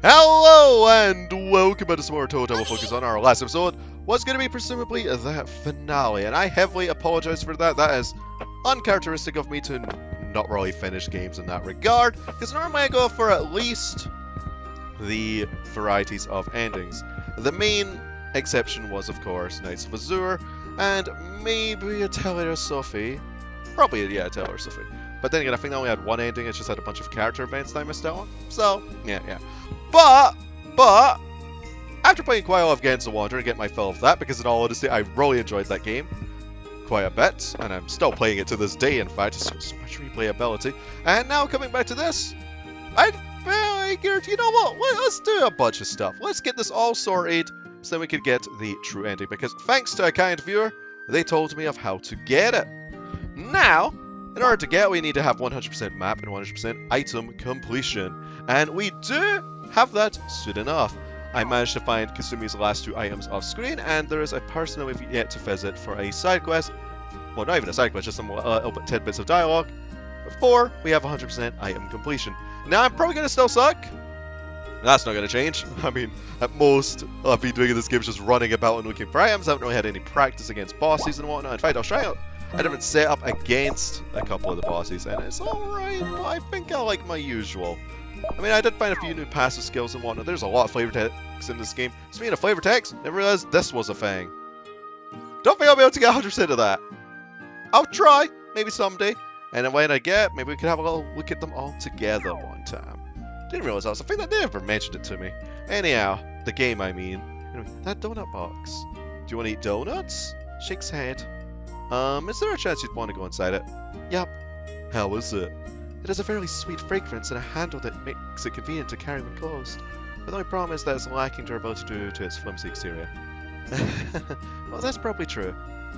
Hello and welcome back to some more Touhou Double Focus. On our last episode was going to be presumably the finale, and I heavily apologize for that. That is uncharacteristic of me to not really finish games in that regard, because normally I go for at least the varieties of endings. The main exception was, of course, Knights of Azure, and maybe a Taylor Sophie. Probably, yeah, Taylor Sophie. But then again, I think they only had one ending, it just had a bunch of character events that I missed out on. So, yeah. But, after playing quite a lot of Games of Wonder and getting my fill of that, because in all honesty, I really enjoyed that game quite a bit, and I'm still playing it to this day, in fact, it's so much replayability. And now coming back to this, I figured, you know what, let's do a bunch of stuff. Let's get this all sorted, so then we could get the true ending, because thanks to a kind viewer, they told me of how to get it. Now, in order to get it, we need to have 100% map and 100% item completion. And we do have that soon enough. I managed to find Kasumi's last two items off screen, and there is a person that we've yet to visit for a side quest. Well, not even a side quest, just some little tidbits of dialogue. Before we have 100% item completion. Now, I'm probably going to still suck. That's not going to change. I mean, at most, I've been doing this game just running about and looking for items. I haven't really had any practice against bosses and whatnot. In fact, I'll try out a different setup against a couple of the bosses, and it's alright, but I think I like my usual. I mean, I did find a few new passive skills and whatnot. There's a lot of flavor text in this game. Speaking of flavor text, never realized this was a thing. Don't think I'll be able to get 100% of that. I'll try, maybe someday. And then when I get, maybe we could have a little look at them all together one time. Didn't realize that was a thing that they never mentioned it to me. Anyhow, the game I mean. Anyway, that donut box. Do you want to eat donuts? Shakes head. Is there a chance you'd want to go inside it? Yep. How is it? It has a very sweet fragrance and a handle that makes it convenient to carry when closed. But the only problem is that it's lacking durability due to its flimsy exterior. Well, that's probably true.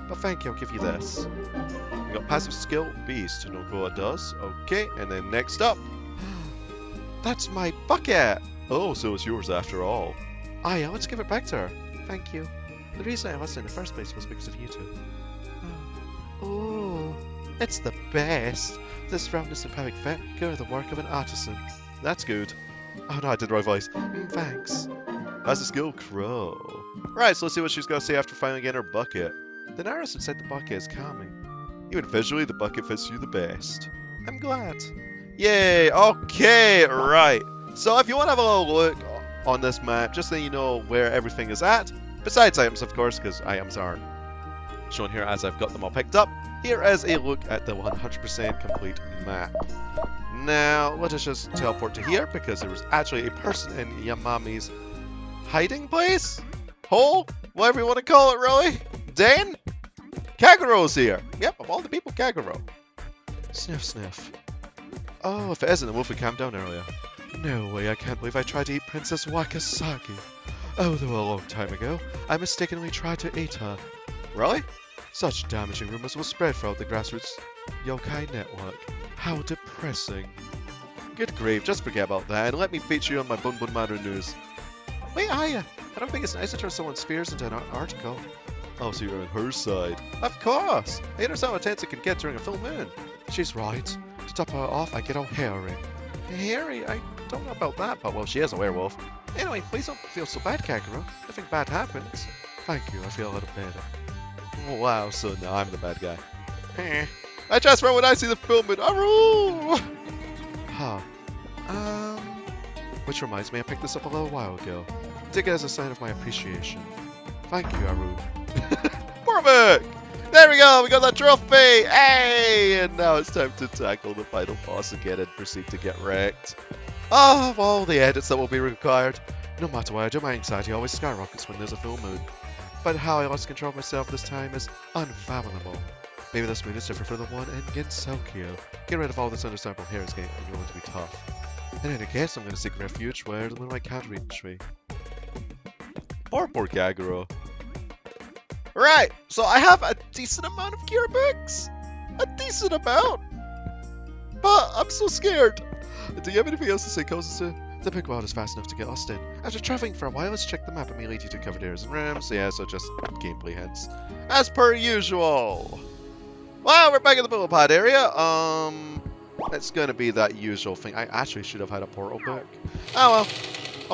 But thank you, I'll give you this. We got passive skill, Beast, to know what it does. Okay, and then next up. That's my bucket! Oh, so it's yours after all. Ah yeah, let's give it back to her. Thank you. The reason I lost it in the first place was because of you two. Oh, it's the best. This roundness and perfect fit are the work of an artisan. That's good. Oh no, I did the right voice. Thanks. That's the skill Crow. Right, so let's see what she's got to say after finally getting her bucket. The narrative inside the bucket is calming. Even visually, the bucket fits you the best. I'm glad. Yay, okay, right. So if you want to have a little look on this map, just so you know where everything is at, besides items of course, because items aren't shown here as I've got them all picked up, here is a look at the 100% complete map. Now, let us just teleport to here, because there was actually a person in Yamami's hiding place? Hole? Whatever you want to call it, really? Dan? Kagerou's here! Yep, of all the people, Kagero. Sniff, sniff. Oh, if it isn't the wolf we camped down earlier. No way, I can't believe I tried to eat Princess Wakasagi. Although a long time ago, I mistakenly tried to eat her. Really? Such damaging rumors will spread throughout the grassroots yokai network. How depressing. Good grief, just forget about that and let me feature you on my Bun Bun Matter news. Wait, Aya, I don't think it's nice to turn someone's fears into an article. Oh, so you're on her side. Of course! I understand how intense it can get during a full moon. She's right. To top her off, I get all hairy. Hairy? I don't know about that, but well, she is a werewolf. Anyway, please don't feel so bad, Kagero. Nothing bad happens. Thank you, I feel a little better. Oh, wow, so now I'm the bad guy. I just remember when I see the film in Aru! Huh. Which reminds me, I picked this up a little while ago. Take it as a sign of my appreciation. Thank you, Aru. Perfect! There we go, we got that trophy! Hey! And now it's time to tackle the final boss again and proceed to get wrecked. Oh, of all the edits that will be required. No matter what I do, my anxiety always skyrockets when there's a full moon. But how I lost control of myself this time is unfathomable. Maybe this moon is different from the one in Gensokyo. Get rid of all this understandable hair escape and you're going to be tough. In any case, I'm going to seek refuge where the moonlight can't reach me. Poor Kagero. Right, so I have a decent amount of gear books. A decent amount. But I'm so scared. Do you have anything else to say, Kozusu? The big world is fast enough to get lost in. After traveling for a while, let's check the map and may lead you to covered areas and rooms. Yeah, so just gameplay hints. As per usual. Well, we're back in the middle pod area. It's going to be that usual thing. I actually should have had a portal book. Oh well.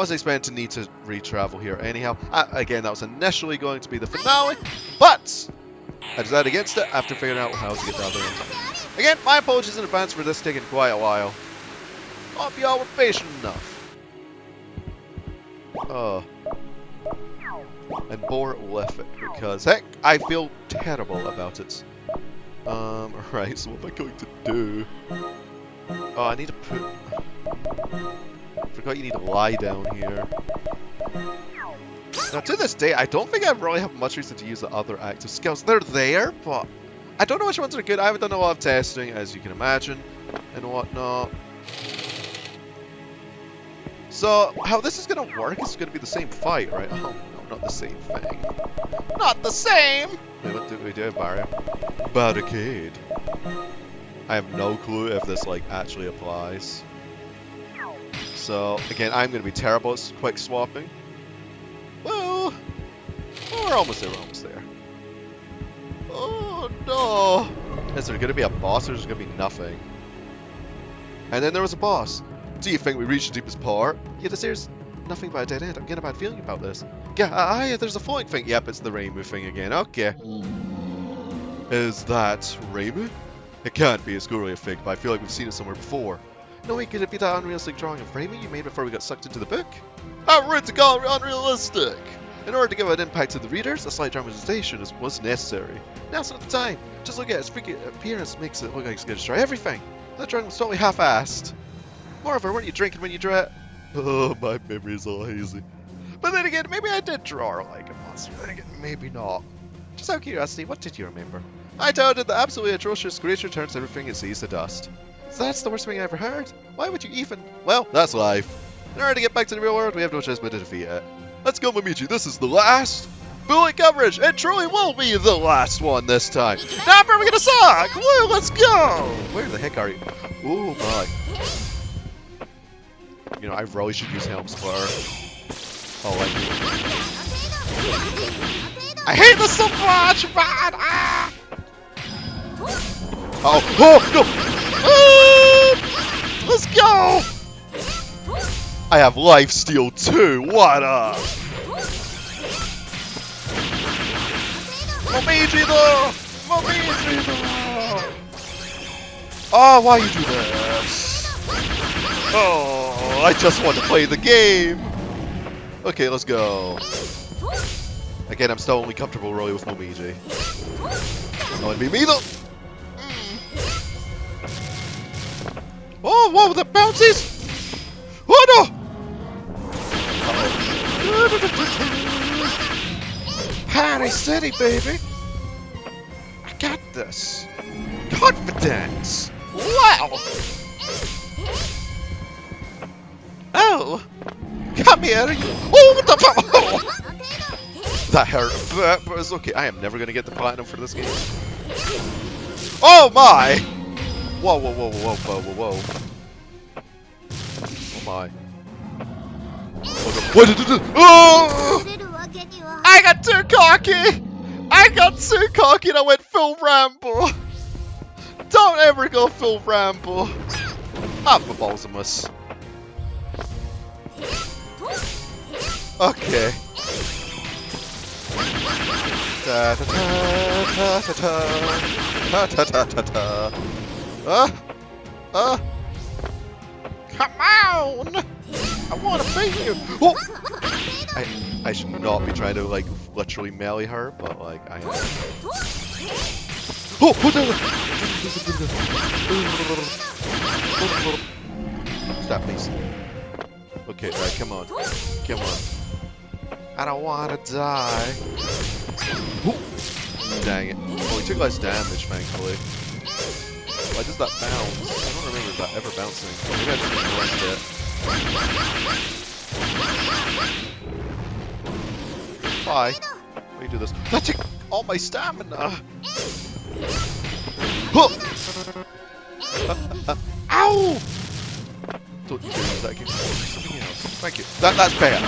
was expecting to need to re-travel here anyhow. Again, that was initially going to be the finale, but I decided against it after figuring out how to get down there. Again, my apologies in advance for this taking quite a while. Hope y'all were patient enough. And bore with it, because heck, I feel terrible about it. Right, so what am I going to do? Oh, I need to put... I forgot you need to lie down here. Now, to this day, I don't think I really have much reason to use the other active skills. They're there, but I don't know which ones are good. I haven't done a lot of testing, as you can imagine, and whatnot. So, how this is going to work is going to be the same fight, right? Oh, no, not the same thing. Not the same! Wait, what did we do, Barry? Barricade. I have no clue if this, like, actually applies. So, again, I'm going to be terrible at quick swapping. Well, we're almost there, we're almost there. Oh, no! Is there going to be a boss or is there going to be nothing? And then there was a boss. Do you think we reached the deepest part? Yeah, there's nothing but a dead end. I'm getting a bad feeling about this. Yeah, there's a floating thing. Yep, it's the rainbow thing again. Okay. Is that Reimu? It can't be, it's totally a fake, but I feel like we've seen it somewhere before. No way could it be that unrealistic drawing of Reimu you made before we got sucked into the book? How rude to call it unrealistic! In order to give an impact to the readers, a slight dramatization was necessary. Now's not the time. Just look at its freaky appearance makes it look like it's going to destroy everything. That drawing was totally half-assed. Moreover, weren't you drinking when you drew it? Oh, my memory's all hazy. But then again, maybe I did draw her like a monster. Then again, maybe not. Just out of curiosity, what did you remember? I told it the absolutely atrocious creature turns everything it sees to dust. So that's the worst thing I ever heard? Why would you even... Well, that's life. In order to get back to the real world, we have no choice but to defeat it. Let's go, Momiji. This is the last bullet coverage. It truly will be the last one this time. Now I'm probably gonna suck. Woo, let's go. Where the heck are you? Oh my. You know, I really should use Helm Splitter. Oh, like... I hate this so much, man! Ah! Oh, oh, no! Ah! Let's go! I have lifesteal too, what up? Momiji though! Momiji though! Oh, why you do this? Oh, I just want to play the game! Okay, let's go. Again, I'm still only comfortable really with Momiji. Oh, it'd be me though! Oh, whoa, the bouncies! Oh no! Party City, baby! I got this! Confidence! Wow! Oh! Come here! Oh, what the fuck? Oh. That hurt. But it's okay. I am never gonna get the platinum for this game. Oh my! Whoa, whoa, whoa, whoa, whoa, whoa, whoa. Oh my. What did you do? Oh! I got too cocky! I got too cocky and I went full ramble! Don't ever go full ramble! I'm a balsamus. Okay. Ta ta ta ta ta ta ta ta ta. Come on! I want to beat you! Oh! I should not be trying to, like, literally melee her, but, like, I am. Oh! Stop, please. Okay, right, come on. Come on. I don't want to die. Oh. Dang it. Oh, he took less damage, thankfully. Why does that bounce? I don't remember that ever bouncing. Maybe I just missed it. Why? Why do you do this? That took all my stamina! Ow! Don't you use that again. Something else. Thank you. That's better.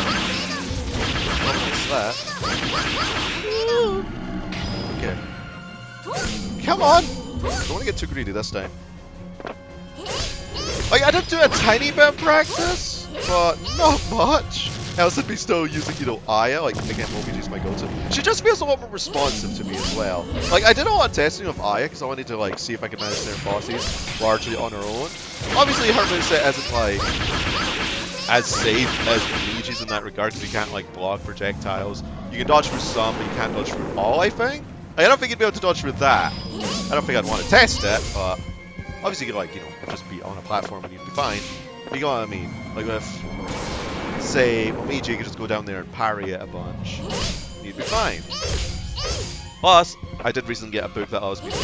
What's that? Okay. Come on! Don't want to get too greedy this time. Like, I did do a tiny bit of practice. but not much. Else I'd be still using, you know, Aya, like, again, Momiji's my go-to. She just feels a lot more responsive to me as well. Like, I did a lot of testing of Aya, because I wanted to, like, see if I could manage their bosses largely on her own. Obviously, her moveset isn't, like, as safe as Momiji's in that regard, because you can't, like, block projectiles. You can dodge through some, but you can't dodge through all, I think. Like, I don't think you'd be able to dodge through that. I don't think I'd want to test it, but obviously you could, like, you know, just be on a platform and you'd be fine. You know what I mean? Like, if, say, Momiji could just go down there and parry it a bunch, you'd be fine. Plus, I did recently get a book that allows me to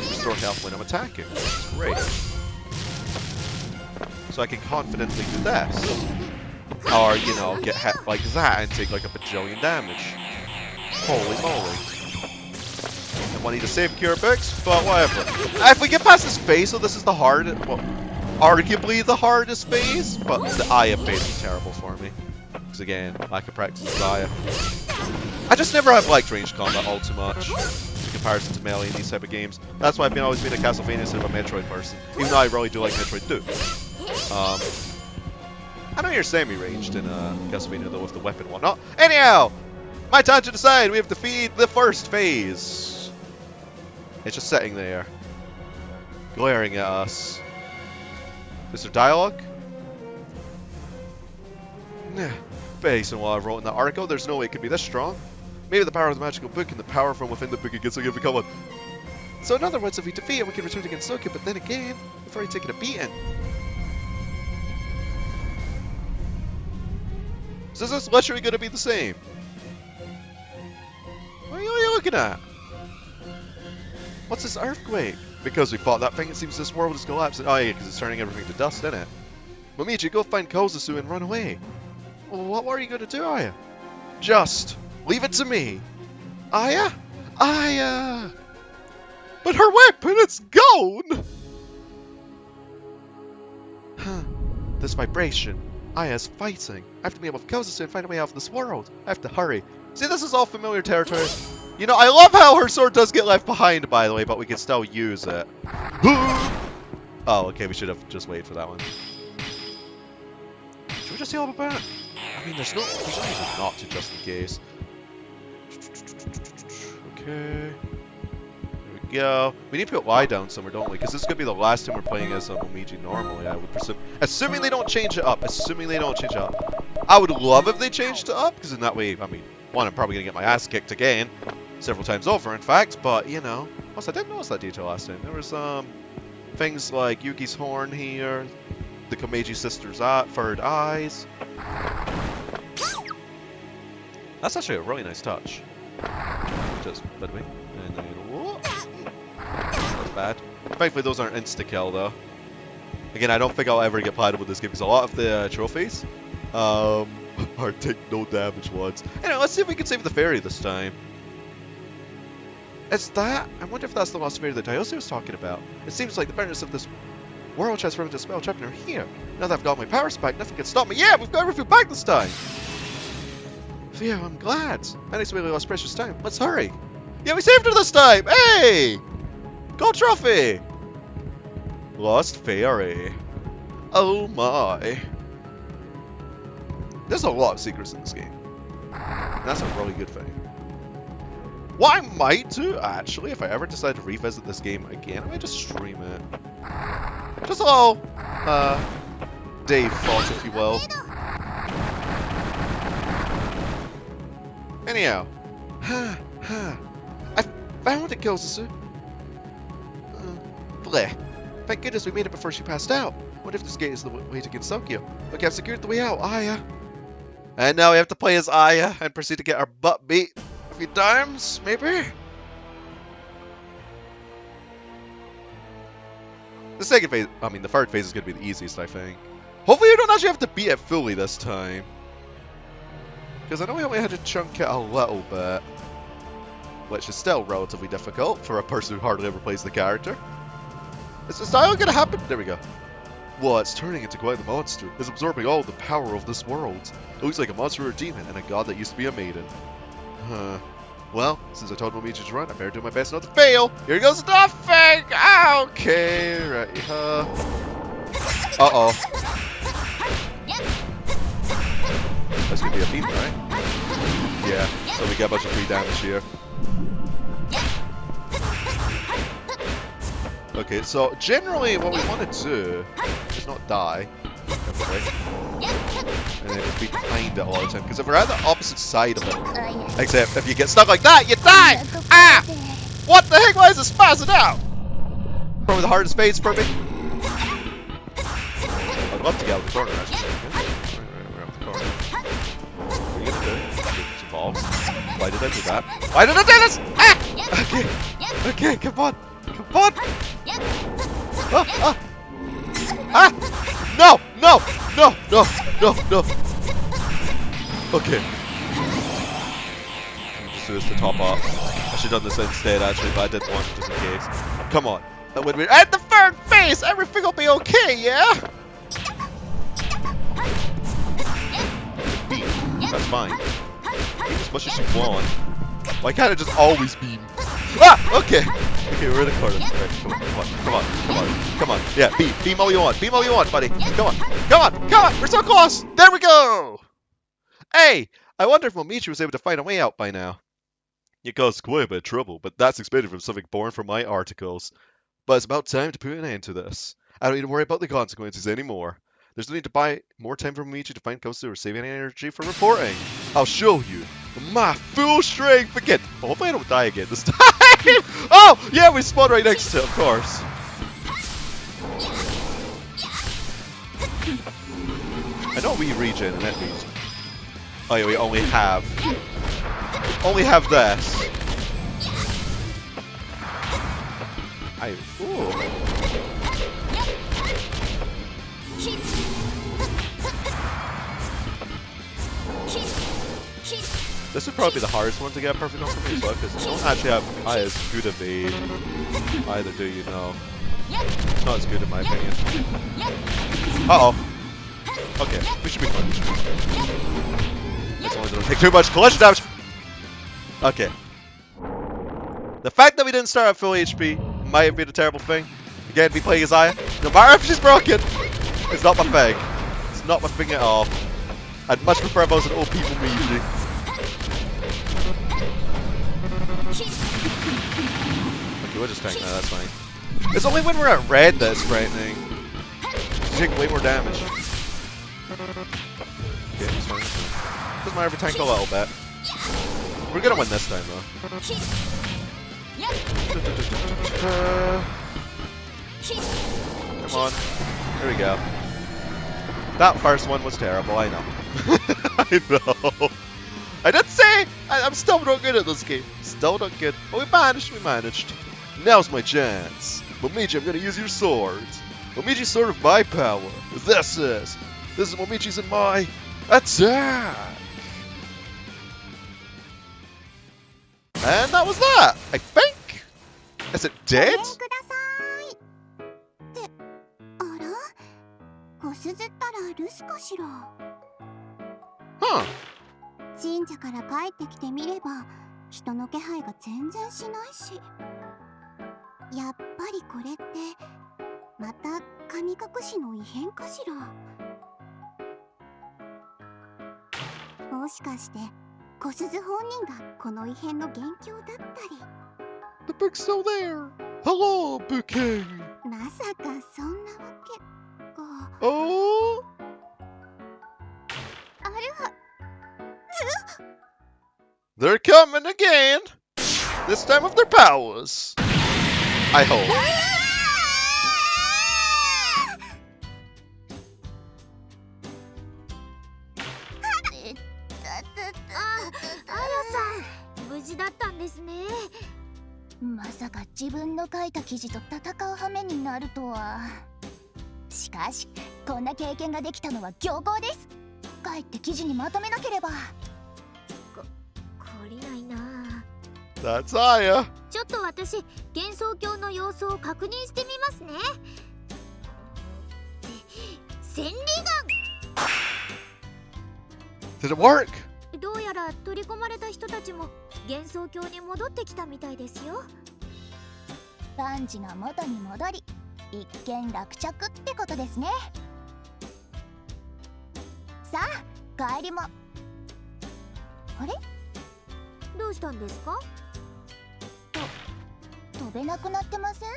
restore health when I'm attacking, which is great. So I can confidently do this. Or, you know, get hit like that and take like a bajillion damage. Holy moly. I want to save cure books, but whatever. If we get past this phase, so this is the hardest, well, arguably the hardest phase, but the Aya phase is terrible for me. Because again, lack of practice with Aya. I just never have liked ranged combat all too much in comparison to melee in these type of games. That's why I've always been a Castlevania instead of a Metroid person. Even though I really do like Metroid 2. I know you're semi-ranged in Castlevania though with the weapon and whatnot. Anyhow! My time to decide! We have defeated the first phase! It's just sitting there. Glaring at us. Is there dialogue? Nah. Based on what I wrote in the article, there's no way it could be this strong. Maybe the power of the magical book and the power from within the book against a become one. So in other words, if we defeat it, we can return against Soka, but then again, we've already taken a beating. So is this literally going to be the same? What are you looking at? What's this earthquake? Because we fought that thing, it seems this world is collapsing. Oh yeah, because it's turning everything to dust, isn't it? Momiji, go find Kozusu and run away. Well, what were you going to do, Aya? Just leave it to me. Aya? Aya! But her weapon, it's gone! Huh. This vibration. Aya's fighting. I have to be able to Kozusu and find a way out of this world. I have to hurry. See, this is all familiar territory. You know, I love how her sword does get left behind, by the way, but we can still use it. Oh, okay, we should have just waited for that one. Should we just heal up a bit? I mean, there's no reason not to, just in case. Okay. There we go. We need to put Y down somewhere, don't we? Because this is going to be the last time we're playing as Momiji normally, I would presume. Assuming they don't change it up. Assuming they don't change it up. I would love if they changed it up, because in that way, I mean, one, I'm probably going to get my ass kicked again. Several times over, in fact, but, you know. Plus, I didn't notice that detail last time. There was, things like Yuki's horn here, the Komeiji sisters' third eyes. That's actually a really nice touch. Just bit me. And then, whoop. That's bad. Thankfully, those aren't insta-kill, though. Again, I don't think I'll ever get platinum with this game, because a lot of the trophies are take no damage ones. Anyway, let's see if we can save the fairy this time. Is that? I wonder if that's the lost fairy that Diosi was talking about. It seems like the bitterness of this world transformed into a spell trapped in her here. Now that I've got my powers back, nothing can stop me. Yeah, we've got everything back this time! Yeah, I'm glad. I think we really lost precious time. Let's hurry. Yeah, we saved her this time! Hey! Gold trophy! Lost fairy. Oh my. There's a lot of secrets in this game. That's a really good thing. What I might do, actually, if I ever decide to revisit this game again, I might just stream it. Just a little, Dave thought, if you will. Anyhow. I found it, Kozusu. Bleh. Thank goodness we made it before she passed out. What if this gate is the way to Gensokyo? Look, I've secured the way out, Aya. And now we have to play as Aya and proceed to get our butt beat a few times, maybe? The second phase, I mean the third phase is going to be the easiest, I think. Hopefully you don't actually have to beat it fully this time. Because I know we only had to chunk it a little bit. Which is still relatively difficult for a person who hardly ever plays the character. Is this dialogue going to happen? There we go. Well, it's turning into quite the monster. It's absorbing all the power of this world. It looks like a monster or a demon, and a god that used to be a maiden. Huh. Well, since I told Momiji to run, I better do my best not to fail. Here goes nothing! Okay, right. Uh-oh. This could be a beam, right? Yeah, so we get a bunch of free damage here. Okay, so generally what we want to do is not die. And then just be behind it all the time. Because if we're at the opposite side of it, except if you get stuck like that, you die! Ah! What the heck? Why is it spazzing out? Probably the hardest phase for me. I'd love to get out of the corner, actually. We're out the corner. What are you gonna do? Get some balls. Why did I do that? Why did I do this? Ah! Okay. Okay, come on. Come on. Ah! Ah! Ah! No! No! No! No! No! No! Okay. Just do this to top up. I should have done this instead, actually, but I didn't want it just in case. Come on. That would be at the third phase! Everything will be okay, yeah? Beam. That's fine. Beam as much as you want. Why can't it just always beam? Ah! Okay! Okay, we're in the corner. Right, come on, come on, come on, come on, come on. Yeah, beam all you want. Beam all you want, buddy. Come on, come on, come on! We're so close! There we go! Hey! I wonder if Momiji was able to find a way out by now. You caused quite a bit of trouble, but that's expected from something born from my articles. But it's about time to put an end to this. I don't need to worry about the consequences anymore. There's no need to buy more time for Momiji to find coasts or save any energy for reporting. I'll show you. My full strength again. Well, hopefully I don't die again this time. Oh, yeah, we spawned right next to it, of course. I know we regen and that means. Oh yeah, we only have this. Ooh. This would probably be the hardest one to get perfect on for me as well, because you don't actually have as good of a either, do you know? It's not as good in my opinion. Uh-oh. Okay, we should be fine. As long as it don't take too much collision damage. Okay. The fact that we didn't start at full HP might have been a terrible thing. Again, be playing as Aya. No matter if she's broken, it's not my thing. It's not my thing at all. I'd much prefer if I was an OP Momiji. Okay, we'll just tank that, that's fine. It's only when we're at red that it's frightening. You take way more damage. Okay, it's fine. Doesn't matter if we tank a little bit. We're gonna win this time though. Come on. There we go. That first one was terrible, I know. I know. I did say I'm still not good at this game. Still not good. But we managed. Now's my chance. Momiji, I'm gonna use your swords. Momiji's sword of my power. This is Momiji's and my attack. And that was that, I think. Is it dead? Huh. 神社から帰ってきてみれば人の気配が全然しないし、やっぱりこれってまた神隠しの異変かしら。もしかして小鈴本人がこの異変の元凶だったり。 The book's still there. Hello, Bouquet. まさかそんなわけが。Oh. あれは。 They're coming again! This time with their powers! I hope. Aya-san, 無事だったんですね。まさか自分の書いた記事と戦う羽目になるとは。しかし、こんな経験ができたのは僥倖です。帰って記事にまとめなければ。 That's Aya. ちょっと私、幻想郷の様子を確認してみますね。千里眼。 Did it work? どうやら取り込まれた人たちも幻想郷に戻ってきたみたいですよ。万事が元に戻り、一件落着ってことですね。さあ、帰りもあれ？どうしたんですか？飛べなくなってません？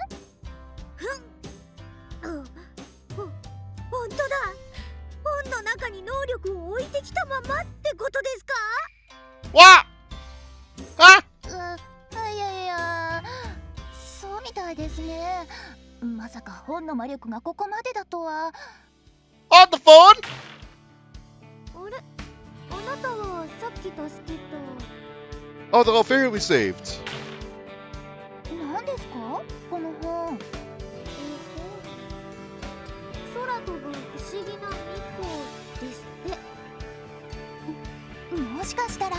本当だ。本の中に能力を置いてきたままってことですか？わあいやいや、そうみたいですね。まさか本の魔力がここまでだとは。On the phone? あれ？あなたはさっき助けた。Oh, the fairly saved. 何ですか？この本。空飛ぶ不思議な糸ですって。もしかしたら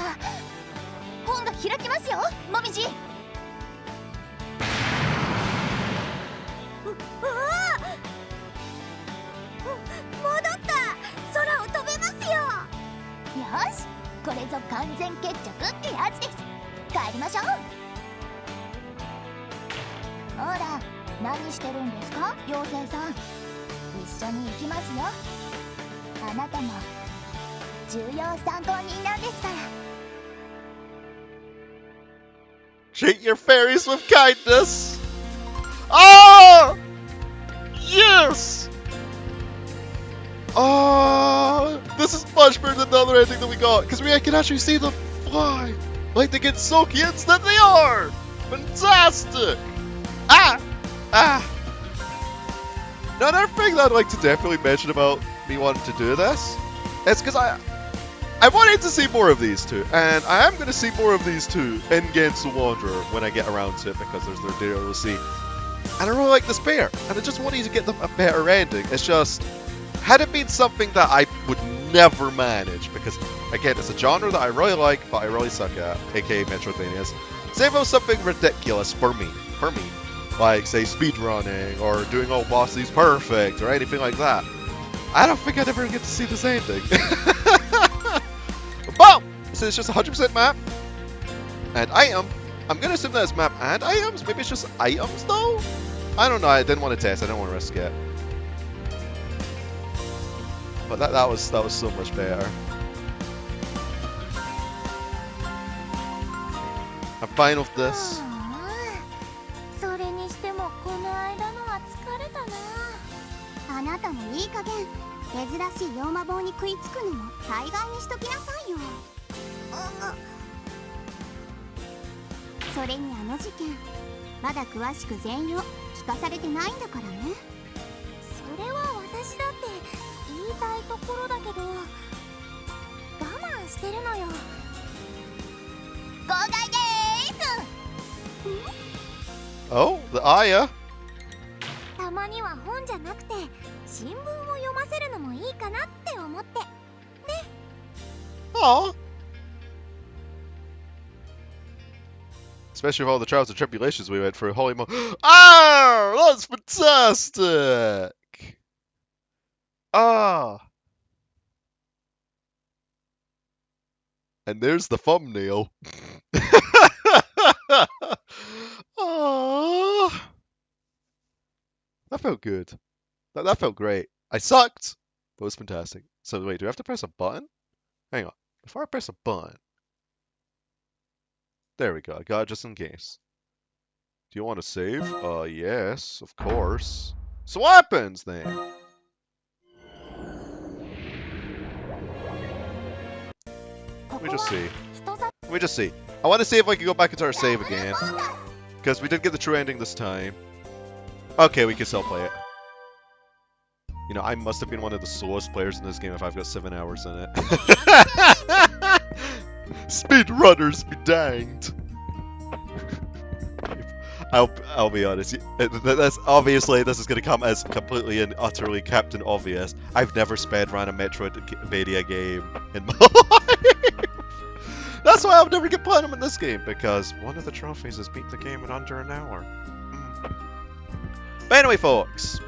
本が開きますよ、もみじ。戻った。空を飛べますよ。よし、これぞ完全決着ってやつです。帰りましょう。ほら、何してるんですか、妖精さん。一緒に行きますよ。あなたも重要参考人なんですから。Treat your fairies with kindness. Oh! Yes! Oh! This is much better than the other ending that we got, because I can actually see them fly! Like they get Sokians that they are! Fantastic! Ah! Now, another thing that I'd like to definitely mention about me wanting to do this is because I wanted to see more of these two, and I am going to see more of these two in Against the Wanderer when I get around to it, because there's their DLC. And I really like this pair, and I just wanted to get them a better ending. It's just, had it been something that I would never manage, because again, it's a genre that I really like, but I really suck at, aka Metroidvanias. Say if it was something ridiculous for me, like say speedrunning, or doing all bosses perfect, or anything like that, I don't think I'd ever get to see this ending. But, so it's just 100% map, and item. I'm gonna assume that it's map and items. Maybe it's just items though? I don't know, I didn't want to test, I don't want to risk it. But that was so much better. I'm fine with this. それにしてもこの間のは疲れたな。あなたもいい加減珍しい妖魔棒に食いつくのも大概にしときなさいよ。それにあの事件まだ詳しく全容聞かされてないんだからね。それは私だって言いたいところだけど我慢してるのよ。号外でーす。Oh, the Aya. たまには本じゃなくて新聞を読ませるのもいいかなって思ってね。Aww. Especially with all the trials and tribulations we went through. Holy mo- Ah! That's fantastic! Ah! And there's the thumbnail. Ah! That felt good. That felt great. I sucked, but it was fantastic. So wait, do I have to press a button? Hang on. Before I press a button. There we go. I got it just in case. Do you want to save? Yes, of course. So what happens then? Let me just see. Let me just see. I want to see if I can go back into our save again. Because we did get the true ending this time. Okay, we can still play it. You know, I must have been one of the slowest players in this game if I've got 7 hours in it. Speedrunners be danged. I'll be honest. That's obviously this is going to come as completely and utterly Captain Obvious. I've never speedrun a Metroidvania game in my life. That's why I'll never get platinum in this game, because one of the trophies is beat the game in under an hour. But anyway, folks,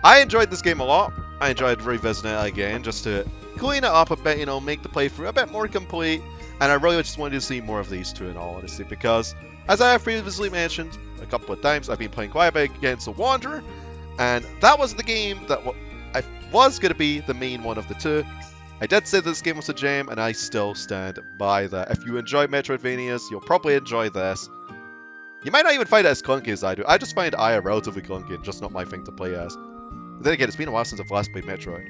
I enjoyed this game a lot. I enjoyed revisiting it again just to clean it up a bit, you know, make the playthrough a bit more complete. And I really just wanted to see more of these two in all honesty, because as I have previously mentioned a couple of times, I've been playing quite a bit Against the Wanderer, and that was the game that I was going to be the main one of the two. I did say this game was a gem, and I still stand by that. If you enjoy Metroidvanias, you'll probably enjoy this. You might not even find it as clunky as I do. I just find Aya relatively clunky and just not my thing to play as. But then again, it's been a while since I've last played Metroid.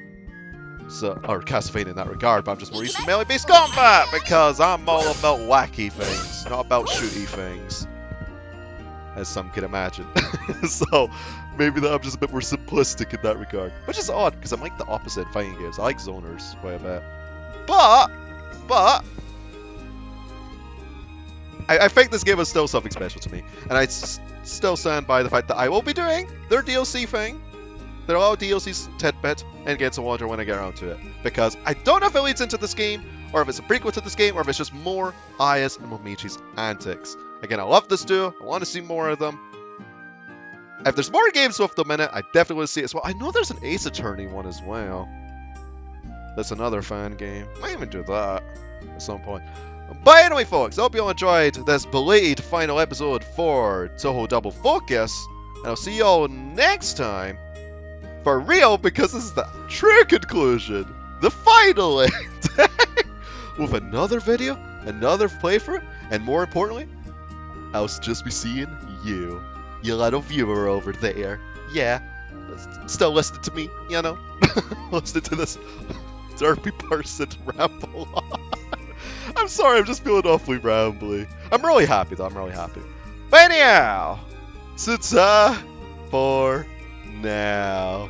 So, or Castlevania in that regard, but I'm just more used to melee-based combat because I'm all about wacky things, not about shooty things. As some can imagine. So, maybe that I'm just a bit more simplistic in that regard. Which is odd, because I'm like the opposite in fighting games. I like zoners quite a bit. But... I think this game is still something special to me. And I still stand by the fact that I will be doing their DLC thing. Their all DLC's tidbit, and get to wonder when I get around to it. Because I don't know if it leads into this game, or if it's a prequel to this game, or if it's just more Aya's and Momiji's antics. Again, I love this duo. I want to see more of them. If there's more games with them in it, I definitely want to see it as well. I know there's an Ace Attorney one as well. That's another fan game. Might even do that at some point. But anyway, folks, I hope you all enjoyed this belated final episode for Touhou Double Focus. And I'll see you all next time. For real, because this is the true conclusion. The final end. With another video, another playthrough, and more importantly, I'll just be seeing you. You little viewer over there. Yeah. Still listening to me, you know? Listening to this derpy person ramble on. I'm sorry, I'm just feeling awfully rambly. I'm really happy though, I'm really happy. But anyhow, ta-ta for now.